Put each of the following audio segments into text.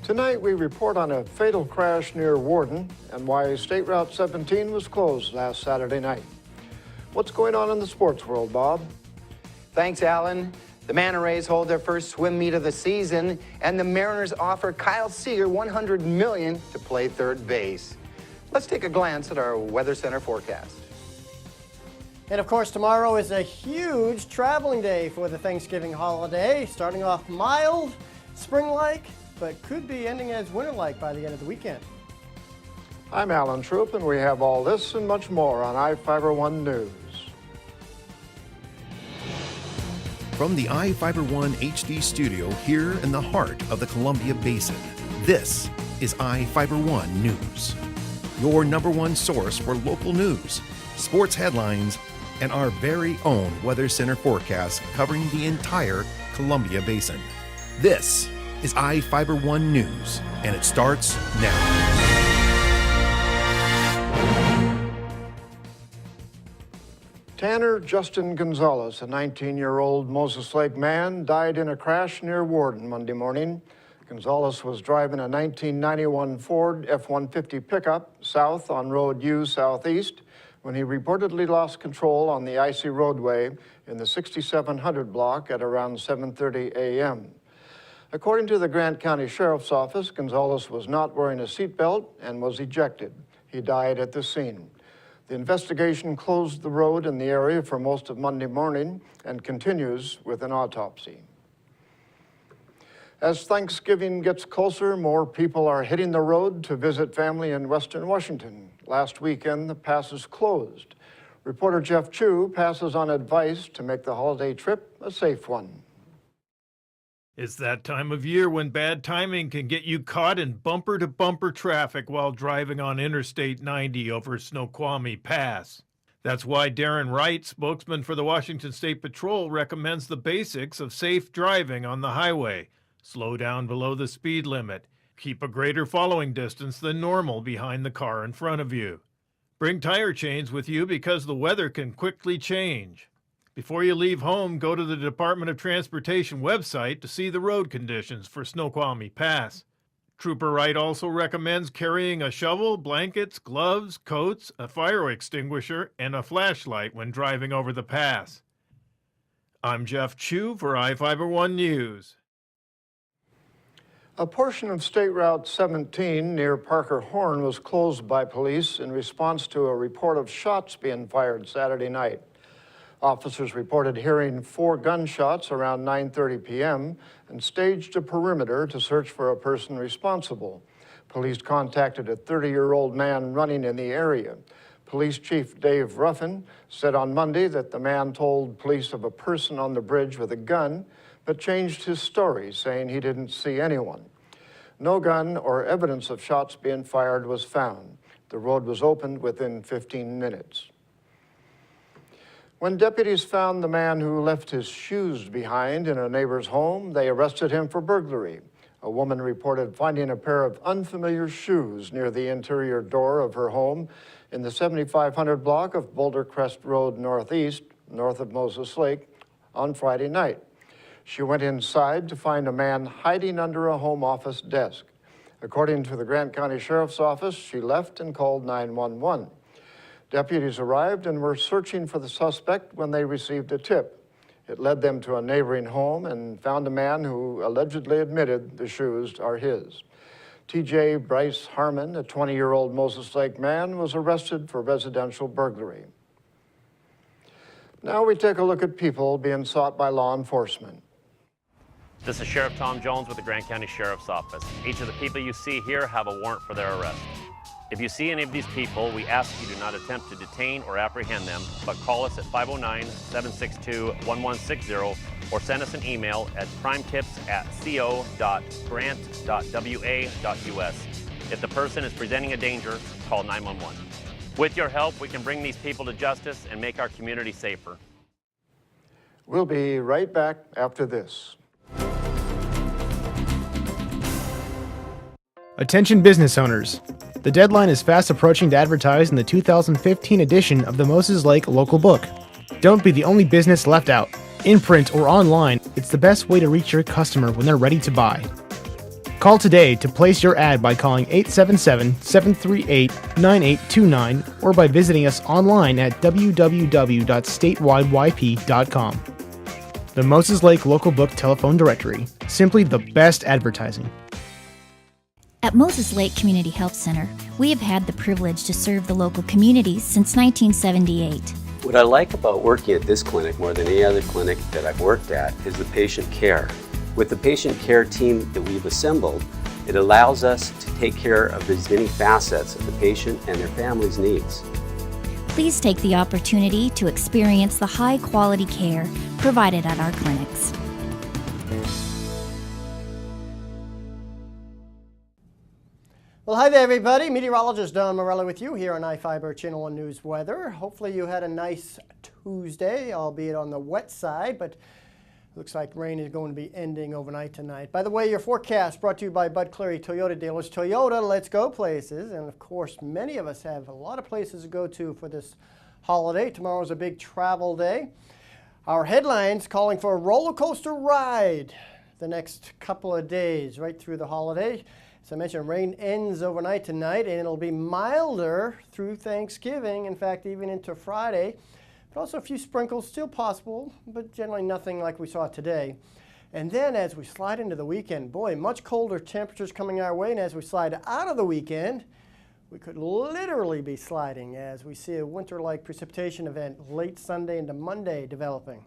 Tonight, we report on a fatal crash near Warden and why State Route 17 was closed last Saturday night. What's going on in the sports world, Bob? Thanks, Alan. The Manta Rays hold their first swim meet of the season, and the Mariners offer Kyle Seager $100 million to play third base. Let's take a glance at our Weather Center forecast. And of course, tomorrow is a huge traveling day for the Thanksgiving holiday, starting off mild, spring-like, but could be ending as winter-like by the end of the weekend. I'm Alan Troop, and we have all this and much more on I-501 News. From the I-501 HD studio here in the heart of the Columbia Basin, this is I-501 News, your number one source for local news, sports headlines, and our very own Weather Center forecast covering the entire Columbia Basin. This is I-501 News, and it starts now. Tanner Justin Gonzalez, a 19-year-old Moses Lake man, died in a crash near Warden Monday morning. Gonzalez was driving a 1991 Ford F-150 pickup south on Road U Southeast when he reportedly lost control on the icy roadway in the 6700 block at around 7:30 a.m. According to the Grant County Sheriff's Office, Gonzalez was not wearing a seatbelt and was ejected. He died at the scene. The investigation closed the road in the area for most of Monday morning and continues with an autopsy. As Thanksgiving gets closer, more people are hitting the road to visit family in Western Washington. Last weekend, the passes closed. Reporter Jeff Chu passes on advice to make the holiday trip a safe one. It's that time of year when bad timing can get you caught in bumper-to-bumper traffic while driving on Interstate 90 over Snoqualmie Pass. That's why Darren Wright, spokesman for the Washington State Patrol, recommends the basics of safe driving on the highway. Slow down below the speed limit. Keep a greater following distance than normal behind the car in front of you. Bring tire chains with you because the weather can quickly change. Before you leave home, go to the Department of Transportation website to see the road conditions for Snoqualmie Pass. Trooper Wright also recommends carrying a shovel, blankets, gloves, coats, a fire extinguisher, and a flashlight when driving over the pass. I'm Jeff Chu for I-501 News. A portion of State Route 17 near Parker Horn was closed by police in response to a report of shots being fired Saturday night. Officers reported hearing 4 gunshots around 9:30 p.m. and staged a perimeter to search for a person responsible. Police contacted a 30-year-old man running in the area. Police Chief Dave Ruffin said on Monday that the man told police of a person on the bridge with a gun, but changed his story, saying he didn't see anyone. No gun or evidence of shots being fired was found. The road was opened within 15 minutes. When deputies found the man who left his shoes behind in a neighbor's home, they arrested him for burglary. A woman reported finding a pair of unfamiliar shoes near the interior door of her home in the 7500 block of Boulder Crest Road Northeast, north of Moses Lake, on Friday night. She went inside to find a man hiding under a home office desk. According to the Grant County Sheriff's Office, she left and called 911. Deputies arrived and were searching for the suspect when they received a tip. It led them to a neighboring home and found a man who allegedly admitted the shoes are his. T.J. Bryce Harmon, a 20-year-old Moses Lake man, was arrested for residential burglary. Now we take a look at people being sought by law enforcement. This is Sheriff Tom Jones with the Grant County Sheriff's Office. Each of the people you see here have a warrant for their arrest. If you see any of these people, we ask you do not attempt to detain or apprehend them, but call us at 509-762-1160 or send us an email at crimetips@co.grant.wa.us. If the person is presenting a danger, call 911. With your help, we can bring these people to justice and make our community safer. We'll be right back after this. Attention business owners. The deadline is fast approaching to advertise in the 2015 edition of the Moses Lake Local Book. Don't be the only business left out. In print or online, it's the best way to reach your customer when they're ready to buy. Call today to place your ad by calling 877-738-9829 or by visiting us online at www.statewideyp.com. The Moses Lake Local Book Telephone Directory. Simply the best advertising. At Moses Lake Community Health Center, we have had the privilege to serve the local community since 1978. What I like about working at this clinic more than any other clinic that I've worked at is the patient care. With the patient care team that we've assembled, it allows us to take care of as many facets of the patient and their family's needs. Please take the opportunity to experience the high-quality care provided at our clinics. Well, hi there, everybody. Meteorologist Don Morello with you here on iFiber Channel 1 News Weather. Hopefully you had a nice Tuesday, albeit on the wet side, but looks like rain is going to be ending overnight tonight. By the way, your forecast brought to you by Bud Cleary Toyota dealers. Toyota, let's go places. And of course, many of us have a lot of places to go to for this holiday. Tomorrow's a big travel day. Our headlines calling for a roller coaster ride the next couple of days right through the holiday. As I mentioned, rain ends overnight tonight, and it'll be milder through Thanksgiving, in fact, even into Friday. But also a few sprinkles still possible, but generally nothing like we saw today. And then as we slide into the weekend, boy, much colder temperatures coming our way. And as we slide out of the weekend, we could literally be sliding as we see a winter-like precipitation event late Sunday into Monday developing.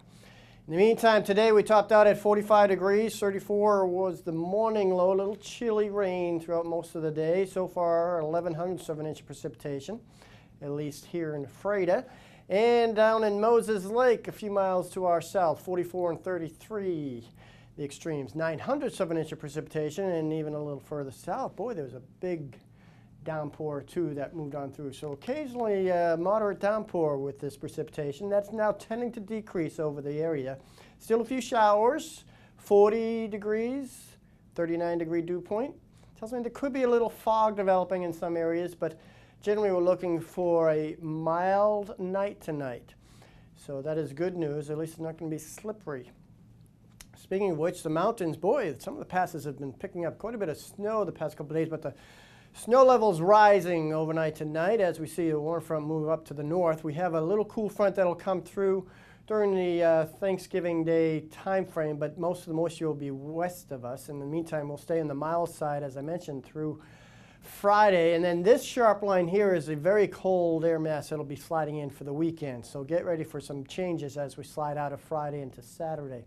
In the meantime, today we topped out at 45 degrees. 34 was the morning low. A little chilly rain throughout most of the day. So far, 1,100 of an inch of precipitation, at least here in Freda. And down in Moses Lake, a few miles to our south, 44 and 33, the extremes. 900 of an inch of precipitation, and even a little further south. Boy, there was a big downpour, too, that moved on through. So occasionally moderate downpour with this precipitation. That's now tending to decrease over the area. Still a few showers, 40 degrees, 39-degree dew point. Tells me there could be a little fog developing in some areas, but generally, we're looking for a mild night tonight. So that is good news. At least it's not going to be slippery. Speaking of which, the mountains, boy, some of the passes have been picking up quite a bit of snow the past couple of days, but the snow level's rising overnight tonight as we see a warm front move up to the north. We have a little cool front that'll come through during the Thanksgiving Day time frame, but most of the moisture will be west of us. In the meantime, we'll stay on the mild side, as I mentioned, through Friday, and then this sharp line here is a very cold air mass that'll be sliding in for the weekend. So get ready for some changes as we slide out of Friday into Saturday.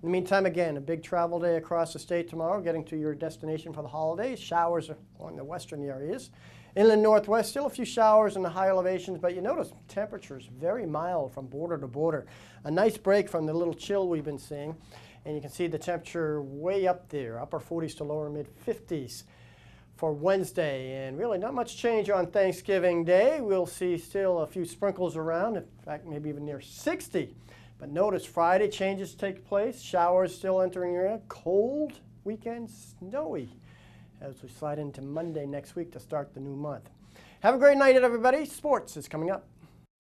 In the meantime, again, a big travel day across the state tomorrow, getting to your destination for the holidays. Showers on the western areas. Inland northwest, still a few showers in the high elevations, but you notice temperatures very mild from border to border. A nice break from the little chill we've been seeing, and you can see the temperature way up there, upper 40s to lower mid 50s. For Wednesday, and really not much change on Thanksgiving Day. We'll see still a few sprinkles around, in fact maybe even near 60. But notice Friday changes take place, showers still entering your area, cold weekend, snowy as we slide into Monday next week to start the new month. Have a great night, everybody. Sports is coming up.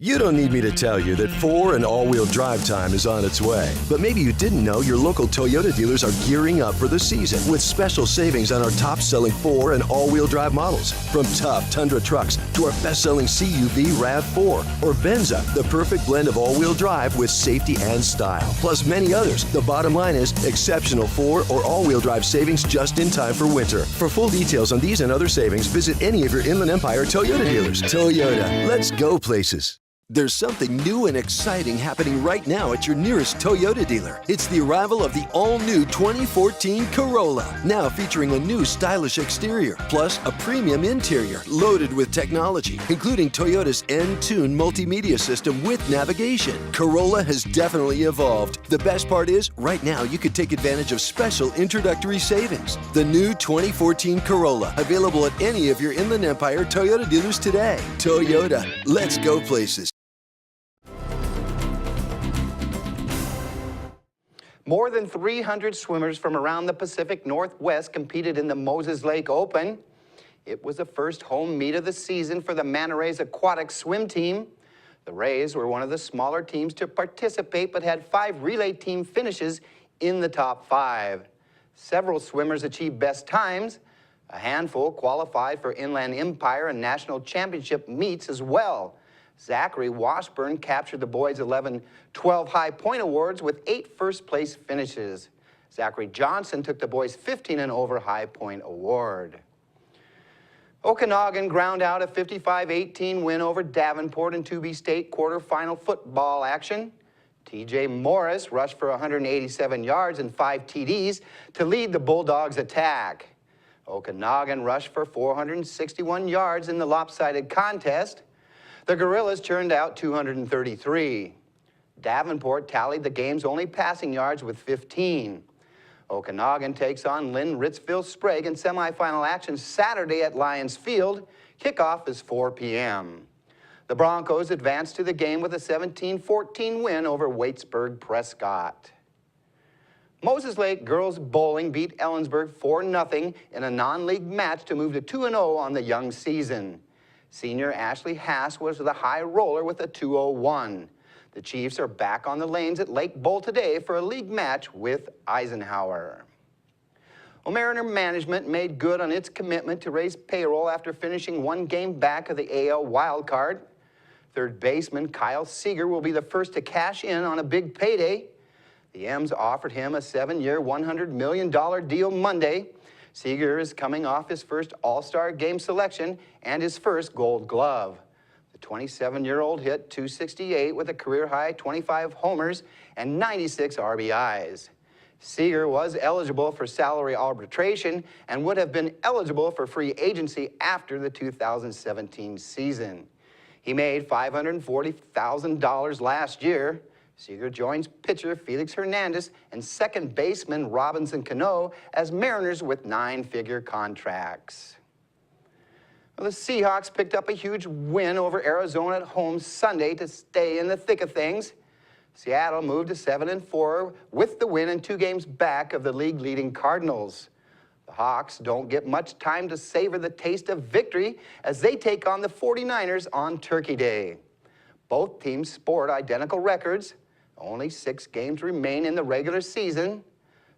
You don't need me to tell you that 4 and all-wheel drive time is on its way. But maybe you didn't know your local Toyota dealers are gearing up for the season with special savings on our top-selling 4 and all-wheel drive models. From tough Tundra trucks to our best-selling CUV RAV4 or Venza, the perfect blend of all-wheel drive with safety and style. Plus many others. The bottom line is exceptional 4 or all-wheel drive savings just in time for winter. For full details on these and other savings, visit any of your Inland Empire Toyota dealers. Toyota, let's go places. There's something new and exciting happening right now at your nearest Toyota dealer. It's the arrival of the all-new 2014 Corolla, now featuring a new stylish exterior, plus a premium interior loaded with technology, including Toyota's N-Tune multimedia system with navigation. Corolla has definitely evolved. The best part is, right now you could take advantage of special introductory savings. The new 2014 Corolla, available at any of your Inland Empire Toyota dealers today. Toyota, let's go places. More than 300 swimmers from around the Pacific Northwest competed in the Moses Lake Open. It was the first home meet of the season for the Manta Rays aquatic swim team. The Rays were one of the smaller teams to participate, but had 5 relay team finishes in the top 5. Several swimmers achieved best times. A handful qualified for Inland Empire and National Championship meets as well. Zachary Washburn captured the boys' 11-12 high point awards with 8 first-place finishes. Zachary Johnson took the boys' 15 and over high point award. Okanagan ground out a 55-18 win over Davenport in 2B State quarterfinal football action. TJ Morris rushed for 187 yards and 5 TDs to lead the Bulldogs' attack. Okanagan rushed for 461 yards in the lopsided contest. The Gorillas churned out 233. Davenport tallied the game's only passing yards with 15. Okanagan takes on Lynn Ritzville Sprague in semifinal action Saturday at Lions Field. Kickoff is 4 p.m. The Broncos advanced to the game with a 17-14 win over Waitsburg Prescott. Moses Lake girls bowling beat Ellensburg 4-0 in a non-league match to move to 2-0 on the young season. Senior Ashley Haas was the high roller with a 201. The Chiefs are back on the lanes at Lake Bowl today for a league match with Eisenhower. Mariner management made good on its commitment to raise payroll after finishing 1 game back of the AL wildcard. Third baseman Kyle Seager will be the first to cash in on a big payday. The M's offered him a 7-year, $100 million deal Monday. Seager is coming off his first All-Star game selection and his first Gold Glove. The 27-year-old hit .268 with a career-high 25 homers and 96 RBIs. Seager was eligible for salary arbitration and would have been eligible for free agency after the 2017 season. He made $540,000 last year. Seager joins pitcher Felix Hernandez and second baseman Robinson Cano as Mariners with 9-figure contracts. Well, the Seahawks picked up a huge win over Arizona at home Sunday to stay in the thick of things. Seattle moved to 7-4 with the win and 2 games back of the league-leading Cardinals. The Hawks don't get much time to savor the taste of victory as they take on the 49ers on Turkey Day. Both teams sport identical records. Only 6 games remain in the regular season.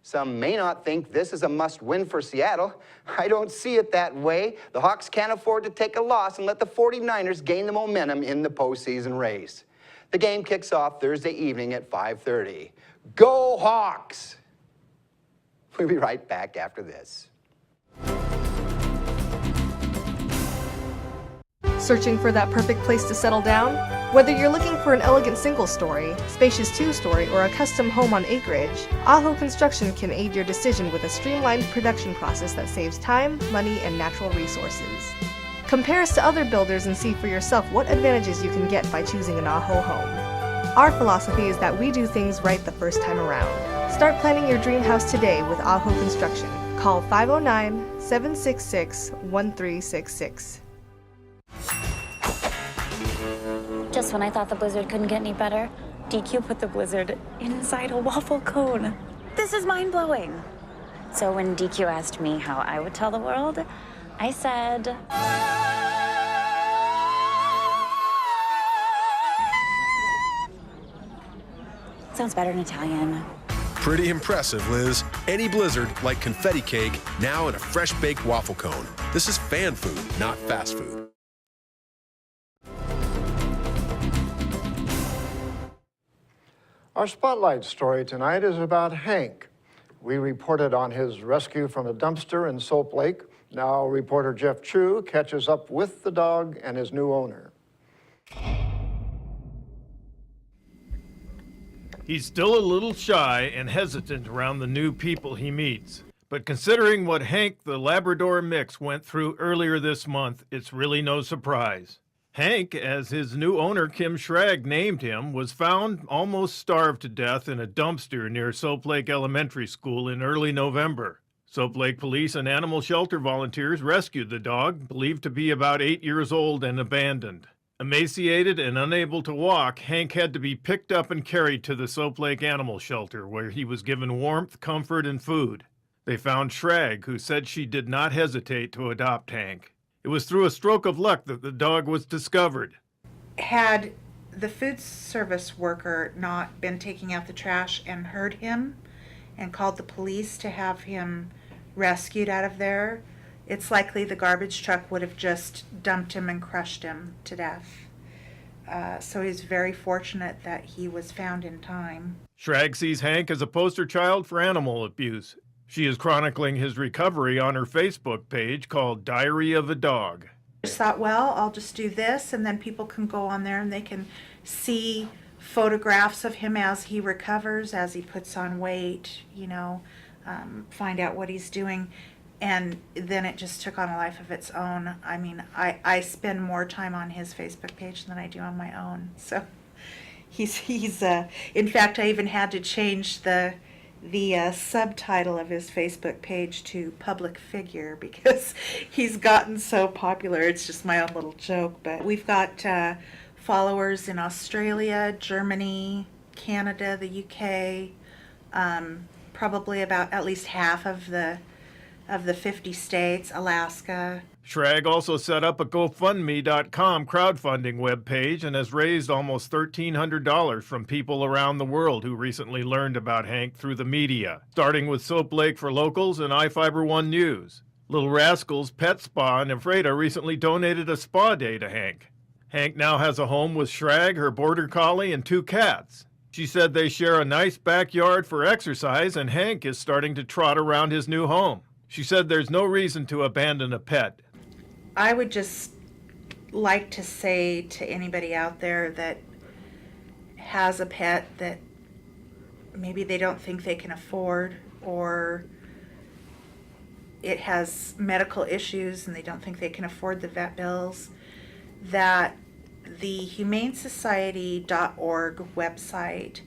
Some may not think this is a must-win for Seattle. I don't see it that way. The Hawks can't afford to take a loss and let the 49ers gain the momentum in the postseason race. The game kicks off Thursday evening at 5:30. Go Hawks! We'll be right back after this. Searching for that perfect place to settle down? Whether you're looking for an elegant single-story, spacious two-story, or a custom home on acreage, Aho Construction can aid your decision with a streamlined production process that saves time, money, and natural resources. Compare us to other builders and see for yourself what advantages you can get by choosing an Aho home. Our philosophy is that we do things right the first time around. Start planning your dream house today with Aho Construction. Call 509-766-1366. Just when I thought the blizzard couldn't get any better, DQ put the blizzard inside a waffle cone. This is mind-blowing. So when DQ asked me how I would tell the world, I said... Sounds better in Italian. Pretty impressive, Liz. Any blizzard, like confetti cake, now in a fresh-baked waffle cone. This is fan food, not fast food. Our spotlight story tonight is about Hank. We reported on his rescue from a dumpster in Soap Lake. Now reporter Jeff Chu catches up with the dog and his new owner. He's still a little shy and hesitant around the new people he meets. But considering what Hank the Labrador mix went through earlier this month, it's really no surprise. Hank, as his new owner Kim Schrag named him, was found almost starved to death in a dumpster near Soap Lake Elementary School in early November. Soap Lake police and animal shelter volunteers rescued the dog, believed to be about 8 years old and abandoned. Emaciated and unable to walk, Hank had to be picked up and carried to the Soap Lake Animal Shelter, where he was given warmth, comfort, and food. They found Schrag, who said she did not hesitate to adopt Hank. It was through a stroke of luck that the dog was discovered. Had the food service worker not been taking out the trash and heard him and called the police to have him rescued out of there, it's likely the garbage truck would have just dumped him and crushed him to death. So he's very fortunate that he was found in time. Schrag sees Hank as a poster child for animal abuse. She is chronicling his recovery on her Facebook page called Diary of a Dog. I just thought, well, I'll just do this, and then people can go on there and they can see photographs of him as he recovers, as he puts on weight, you know, find out what he's doing. And then it just took on a life of its own. I mean, I spend more time on his Facebook page than I do on my own. So he's in fact, I even had to change the subtitle of his Facebook page to public figure because he's gotten so popular. It's just my own little joke. But we've got followers in Australia, Germany, Canada, the UK, probably about at least half of the 50 states, Alaska. Schrag also set up a GoFundMe.com crowdfunding webpage and has raised almost $1,300 from people around the world who recently learned about Hank through the media, starting with Soap Lake for Locals and iFiber1 News. Little Rascals Pet Spa in Ephrata recently donated a spa day to Hank. Hank now has a home with Schrag, her border collie, and 2 cats. She said they share a nice backyard for exercise, and Hank is starting to trot around his new home. She said there's no reason to abandon a pet. I would just like to say to anybody out there that has a pet that maybe they don't think they can afford, or it has medical issues and they don't think they can afford the vet bills, that the humanesociety.org website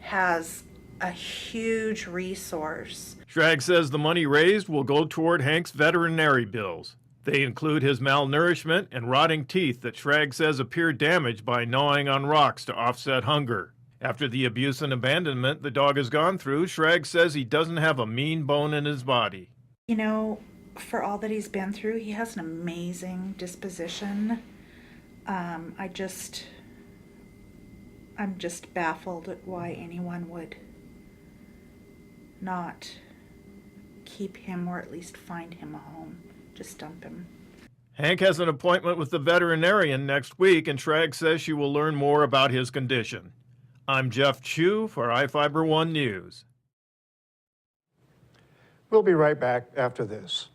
has a huge resource. Schrag says the money raised will go toward Hank's veterinary bills. They include his malnourishment and rotting teeth that Schrag says appear damaged by gnawing on rocks to offset hunger. After the abuse and abandonment the dog has gone through, Schrag says he doesn't have a mean bone in his body. You know, for all that he's been through, he has an amazing disposition. I'm just baffled at why anyone would not keep him, or at least find him a home. Just dump him. Hank has an appointment with the veterinarian next week, and Schrag says she will learn more about his condition. I'm Jeff Chu for iFiber1 News. We'll be right back after this.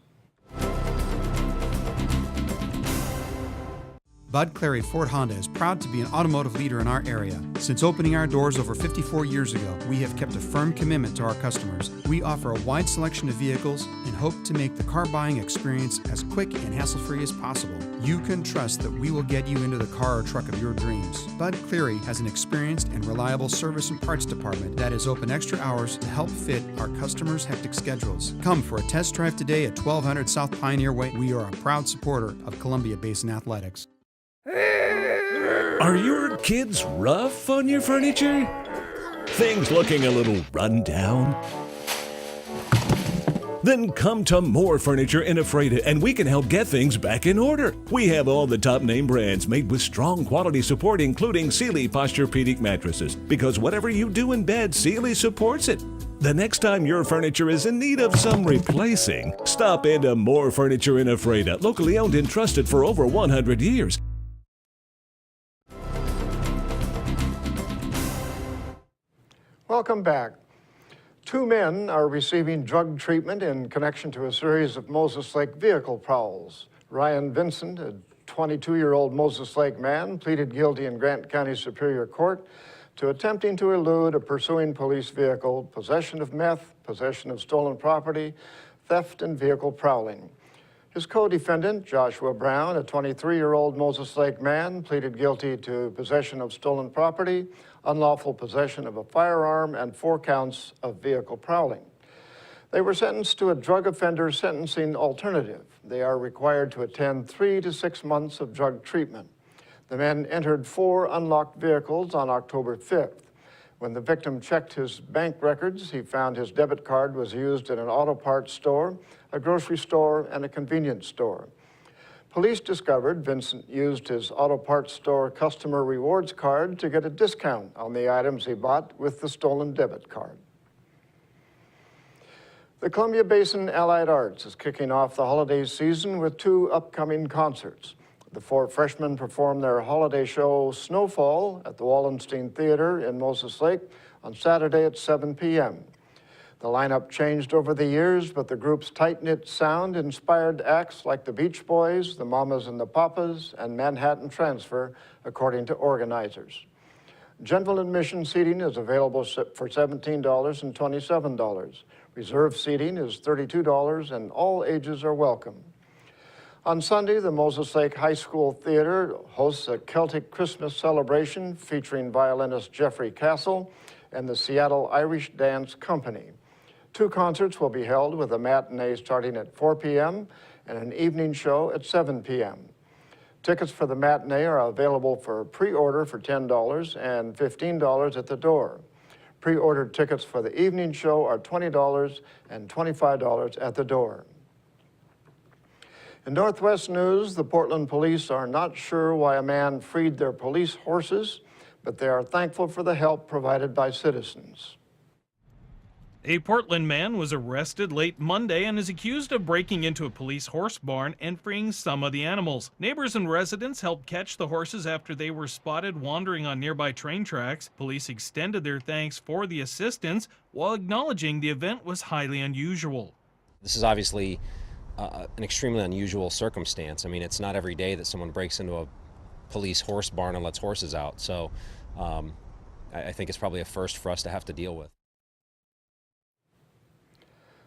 Bud Clary Ford Honda is proud to be an automotive leader in our area. Since opening our doors over 54 years ago, we have kept a firm commitment to our customers. We offer a wide selection of vehicles and hope to make the car buying experience as quick and hassle-free as possible. You can trust that we will get you into the car or truck of your dreams. Bud Clary has an experienced and reliable service and parts department that is open extra hours to help fit our customers' hectic schedules. Come for a test drive today at 1200 South Pioneer Way. We are a proud supporter of Columbia Basin Athletics. Are your kids rough on your furniture? Things looking a little run down? Then come to More Furniture in Ephrata and we can help get things back in order. We have all the top name brands made with strong quality support, including Sealy Posturepedic mattresses, because whatever you do in bed, Sealy supports it. The next time your furniture is in need of some replacing, stop into More Furniture in Ephrata, locally owned and trusted for over 100 years. Welcome back. 2 men are receiving drug treatment in connection to a series of Moses Lake vehicle prowls. Ryan Vincent, a 22-year-old Moses Lake man, pleaded guilty in Grant County Superior Court to attempting to elude a pursuing police vehicle, possession of meth, possession of stolen property, theft, and vehicle prowling. His co-defendant, Joshua Brown, a 23-year-old Moses Lake man, pleaded guilty to possession of stolen property, unlawful possession of a firearm, and 4 counts of vehicle prowling. They were sentenced to a drug offender sentencing alternative. They are required to attend 3 to 6 months of drug treatment. The men entered 4 unlocked vehicles on October 5th. When the victim checked his bank records, he found his debit card was used in an auto parts store, a grocery store, and a convenience store. Police discovered Vincent used his auto parts store customer rewards card to get a discount on the items he bought with the stolen debit card. The Columbia Basin Allied Arts is kicking off the holiday season with 2 upcoming concerts. The 4 freshmen perform their holiday show Snowfall at the Wallenstein Theater in Moses Lake on Saturday at 7 p.m. The lineup changed over the years, but the group's tight-knit sound inspired acts like the Beach Boys, the Mamas and the Papas, and Manhattan Transfer, according to organizers. General admission seating is available for $17 and $27. Reserve seating is $32, and all ages are welcome. On Sunday, the Moses Lake High School Theater hosts a Celtic Christmas celebration featuring violinist Jeffrey Castle and the Seattle Irish Dance Company. 2 concerts will be held with a matinee starting at 4 p.m. and an evening show at 7 p.m. Tickets for the matinee are available for pre-order for $10 and $15 at the door. Pre-ordered tickets for the evening show are $20 and $25 at the door. In Northwest news, the Portland police are not sure why a man freed their police horses, but they are thankful for the help provided by citizens. A Portland man was arrested late Monday and is accused of breaking into a police horse barn and freeing some of the animals. Neighbors and residents helped catch the horses after they were spotted wandering on nearby train tracks. Police extended their thanks for the assistance while acknowledging the event was highly unusual. This is obviously an extremely unusual circumstance. I mean, it's not every day that someone breaks into a police horse barn and lets horses out. So I think it's probably a first for us to have to deal with.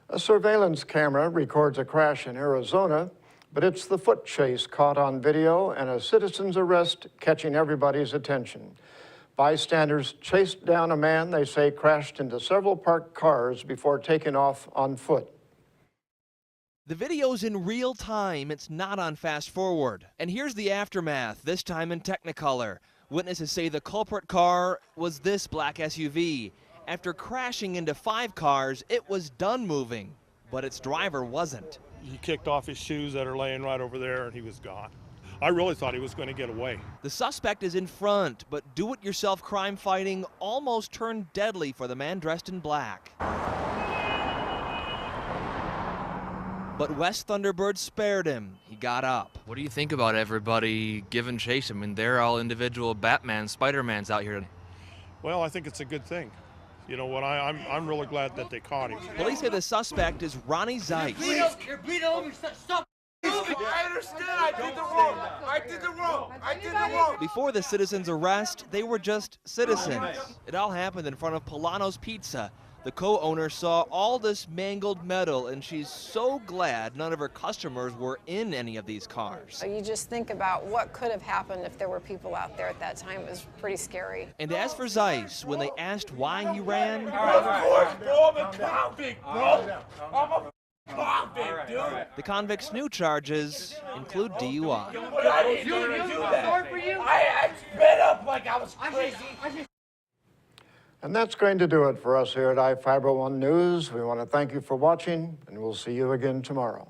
A surveillance camera records a crash in Arizona, but it's the foot chase caught on video and a citizen's arrest catching everybody's attention. Bystanders chased down a man they say crashed into several parked cars before taking off on foot. The video's in real time, it's not on fast forward. And here's the aftermath, this time in Technicolor. Witnesses say the culprit car was this black SUV. After crashing into 5 cars, it was done moving, but its driver wasn't. He kicked off his shoes that are laying right over there, and he was gone. I really thought he was going to get away. The suspect is in front, but do-it-yourself crime fighting almost turned deadly for the man dressed in black. But West Thunderbird spared him. He got up. What do you think about everybody giving chase? I mean, they're all individual Batman, Spider-Mans out here. Well, I think it's a good thing. You know what, I'm really glad that they caught him. Police say the suspect is Ronnie Zeiss. You're bleeding over, stop moving. I understand, I did the wrong. Before the citizens' arrest, they were just citizens. It all happened in front of Polano's Pizza. The co-owner saw all this mangled metal, and she's so glad none of her customers were in any of these cars. You just think about what could have happened if there were people out there at that time. It was pretty scary. And as for Zeiss, when they asked why he ran, Of course, bro, I'm a convict, bro. I'm a convict, dude. the convict's new charges include DUI. But I didn't do that. I sped up like I was crazy. And that's going to do it for us here at iFiber One News. We want to thank you for watching, and we'll see you again tomorrow.